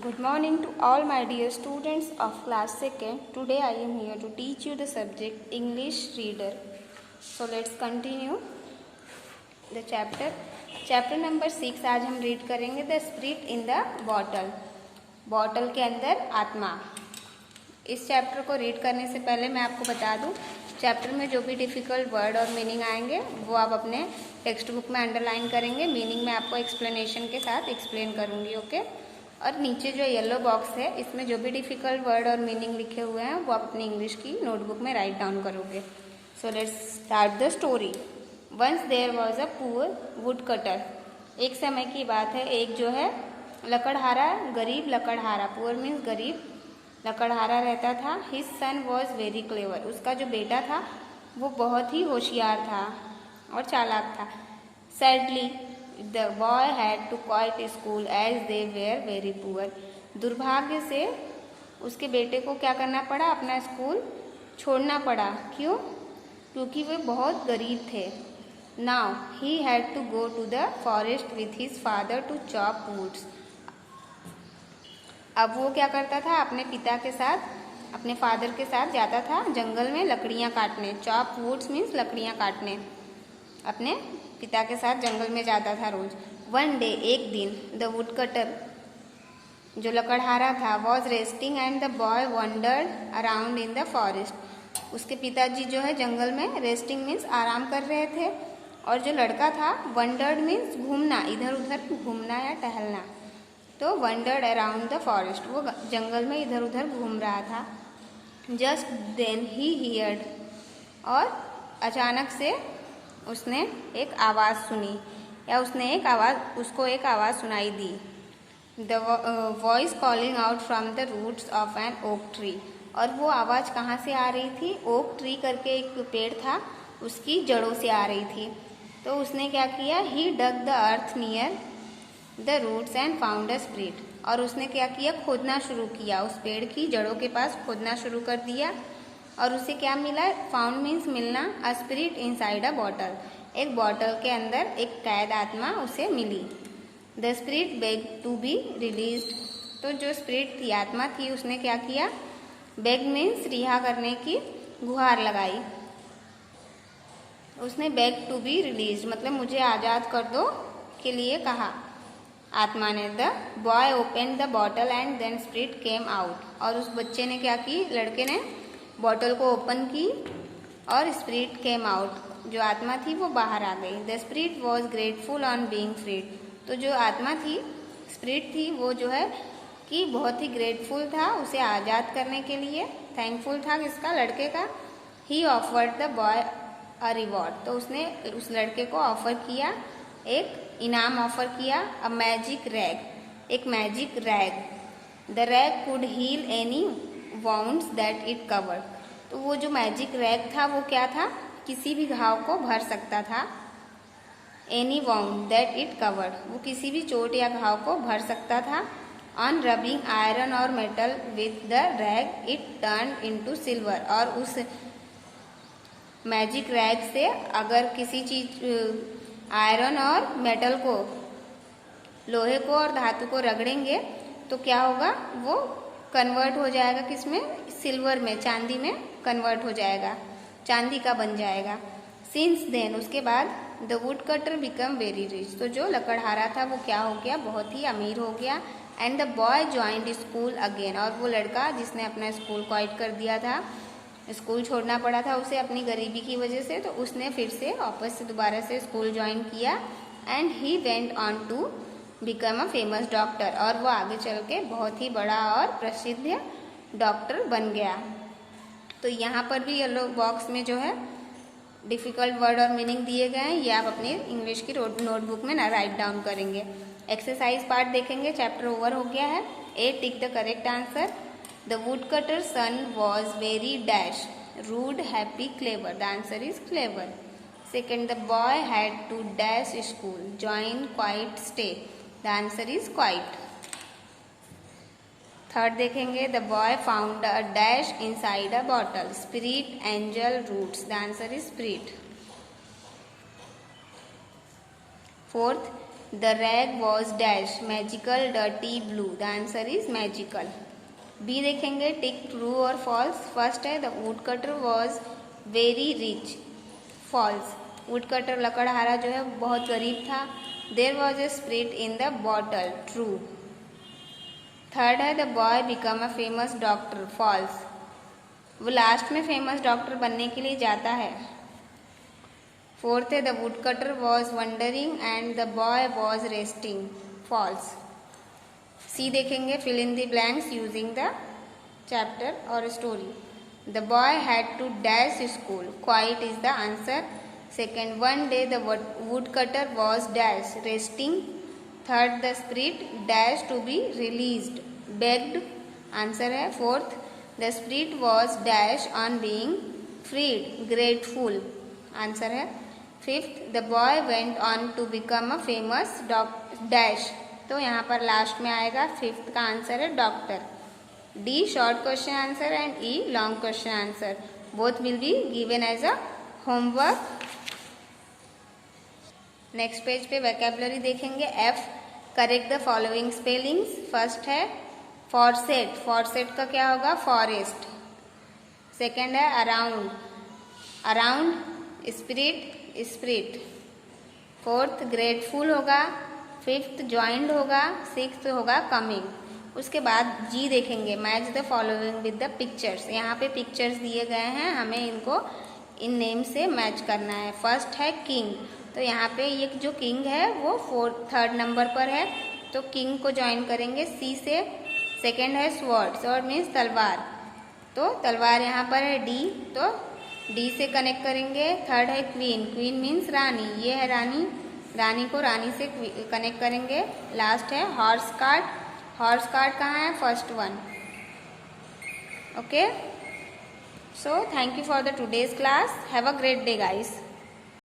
Good morning to all my dear students of class 2nd. Today I am here to teach you the subject English Reader. So let's continue the chapter. Chapter number 6 आज हम read करेंगे the spirit in the bottle. Bottle के अंदर आत्मा. इस chapter को read करने से पहले मैं आपको बता दूं, चैप्टर में जो भी डिफ़िकल्ट वर्ड और मीनिंग आएंगे वो आप अपने टेक्स्ट बुक में अंडरलाइन करेंगे. मीनिंग मैं आपको एक्सप्लेनेशन के साथ एक्सप्लेन करूँगी. ओके. और नीचे जो येलो बॉक्स है इसमें जो भी डिफ़िकल्ट वर्ड और मीनिंग लिखे हुए हैं वो आप अपनी इंग्लिश की नोटबुक में राइट डाउन करोगे. So let's start the story. Once there was a poor wood cutter. एक समय की बात है, एक जो है लकड़हारा, गरीब लकड़हारा, पुअर मीन्स गरीब लकड़हारा रहता था. His son was very clever. उसका जो बेटा था वो बहुत ही होशियार था और चालाक था. Sadly the boy had to quit school as they were very poor. दुर्भाग्य से उसके बेटे को क्या करना पड़ा, अपना स्कूल छोड़ना पड़ा. क्यों? क्योंकि वे बहुत गरीब थे. Now he had to go to the forest with his father to chop woods. अब वो क्या करता था, अपने पिता के साथ, अपने फादर के साथ जाता था जंगल में लकड़ियाँ काटने. चॉप वुड्स मीन्स लकड़ियाँ काटने. अपने पिता के साथ जंगल में जाता था रोज. वन डे, एक दिन, द वुड कटर जो लकड़हारा था was resting and the boy wondered around in the forest. उसके पिताजी जो है जंगल में, रेस्टिंग मीन्स आराम कर रहे थे, और जो लड़का था वंडर्ड मीन्स घूमना, इधर उधर घूमना या टहलना. तो वंडर्ड अराउंड द फॉरेस्ट, वो जंगल में इधर उधर घूम रहा था. जस्ट देन ही हियर्ड, और अचानक से उसने एक आवाज़ सुनी, या उसको एक आवाज़ सुनाई दी. The voice calling out from the roots of an oak tree. और वो आवाज़ कहाँ से आ रही थी? ओक ट्री करके एक पेड़ था, उसकी जड़ों से आ रही थी. तो उसने क्या किया? He dug the earth near the roots and found a spirit. और उसने क्या किया? खोदना शुरू किया, उस पेड़ की जड़ों के पास खोदना शुरू कर दिया. और उसे क्या मिला? फाउंड मीन्स मिलना, a spirit inside a bottle. एक बॉटल के अंदर एक कैद आत्मा उसे मिली. The spirit beg to be released. तो जो स्पिरिट थी, आत्मा थी, उसने क्या किया? बेग मीन्स रिहा करने की गुहार लगाई. उसने बेग टू बी रिलीज मतलब मुझे आज़ाद कर दो के लिए कहा आत्मा ने. The boy open the bottle and then spirit came out. और उस बच्चे ने क्या की? लड़के ने बॉटल को ओपन की और स्पिरिट केम आउट, जो आत्मा थी वो बाहर आ गई. The spirit was grateful on being freed. तो जो आत्मा थी, स्पिरिट थी, वो जो है कि बहुत ही ग्रेटफुल था उसे आज़ाद करने के लिए. थैंकफुल था किसका? लड़के का. ही offered the boy a reward. तो उसने उस लड़के को ऑफर किया, एक इनाम ऑफर किया. अ मैजिक रैग, एक magic rag. The rag could heal any wounds that it covered. तो वो जो मैजिक रैग था वो क्या था? किसी भी घाव को भर सकता था. Any wound that it covered, वो किसी भी चोट या घाव को भर सकता था. ऑन रबिंग आयरन और metal with the rag it turn into silver. और उस मैजिक रैग से अगर किसी चीज आयरन और मेटल को, लोहे को और धातु को रगड़ेंगे तो क्या होगा? वो कन्वर्ट हो जाएगा किसमें? सिल्वर में, चांदी में कन्वर्ट हो जाएगा, चांदी का बन जाएगा. सिंस देन, उसके बाद, the wood cutter become very rich. तो जो लकड़हारा था वो क्या हो गया? बहुत ही अमीर हो गया. And the boy joined school again. और वो लड़का जिसने अपना स्कूल क्वाइट कर दिया था, स्कूल छोड़ना पड़ा था उसे अपनी गरीबी की वजह से, तो उसने फिर से वापस से दोबारा से स्कूल ज्वाइन किया. And he went on to become a famous doctor. और वो आगे चल के बहुत ही बड़ा और प्रसिद्ध डॉक्टर बन गया. तो यहाँ पर भी येलो बॉक्स में जो है डिफ़िकल्ट वर्ड और मीनिंग दिए गए हैं, ये आप अपनी इंग्लिश की नोटबुक में ना राइट डाउन करेंगे. एक्सरसाइज पार्ट देखेंगे, चैप्टर ओवर हो गया है. A, tick the correct answer. The woodcutter son was very dash rude happy clever. The answer is clever. Second, the boy had to dash school join quite stay. The answer is quite. Third देखेंगे, the boy found a dash inside a bottle. Spirit, angel, roots. The answer is spirit. Fourth, the rag was dash magical dirty blue. The answer is magical. B देखेंगे, tick true और false. First है the woodcutter was very rich, false. Woodcutter लकड़हारा जो है बहुत गरीब था। There was a spirit in the bottle, true. Third है the boy become a famous doctor, false. वो लास्ट में फेमस डॉक्टर बनने के लिए जाता है। फोर्थ है the woodcutter was wandering and the boy was resting, false. सी देखेंगे, fill in the blanks using the chapter और story. The boy had to dash school, quit is the answer. Second, one day the woodcutter was dash resting. Third, the spirit dash to be released, begged, answer है। Fourth, the spirit was dash on being freed, grateful, answer है। Fifth, the boy went on to become a famous dash, तो यहाँ पर last में आएगा fifth का answer है doctor. D short question answer and E long question answer, both will be given as a homework. Next page पे vocabulary देखेंगे। F, correct the following spellings. First है फॉरसेट, फॉरसेट का क्या होगा, फॉरेस्ट। सेकेंड है around, around spirit, spirit. Fourth grateful होगा। फिफ्थ ज्वाइंट होगा। सिक्स्थ होगा कमिंग। उसके बाद जी देखेंगे, match the following with the pictures. यहाँ पे पिक्चर्स दिए गए हैं, हमें इनको इन नेम से मैच करना है। फर्स्ट है किंग, तो यहाँ पे ये जो किंग है वो थर्ड नंबर पर है, तो किंग को ज्वाइन करेंगे सी से। सेकेंड है स्वॉर्ड, स्वॉर्ड मीन्स तलवार, तो तलवार यहाँ पर है डी, तो डी से कनेक्ट करेंगे। थर्ड है क्वीन, क्वीन मीन्स रानी, ये है रानी, रानी को रानी से कनेक्ट करेंगे। लास्ट है हॉर्स कार्ट, हॉर्स कार्ट कहाँ है, first one. Okay, so thank you for the today's class, have a great day guys.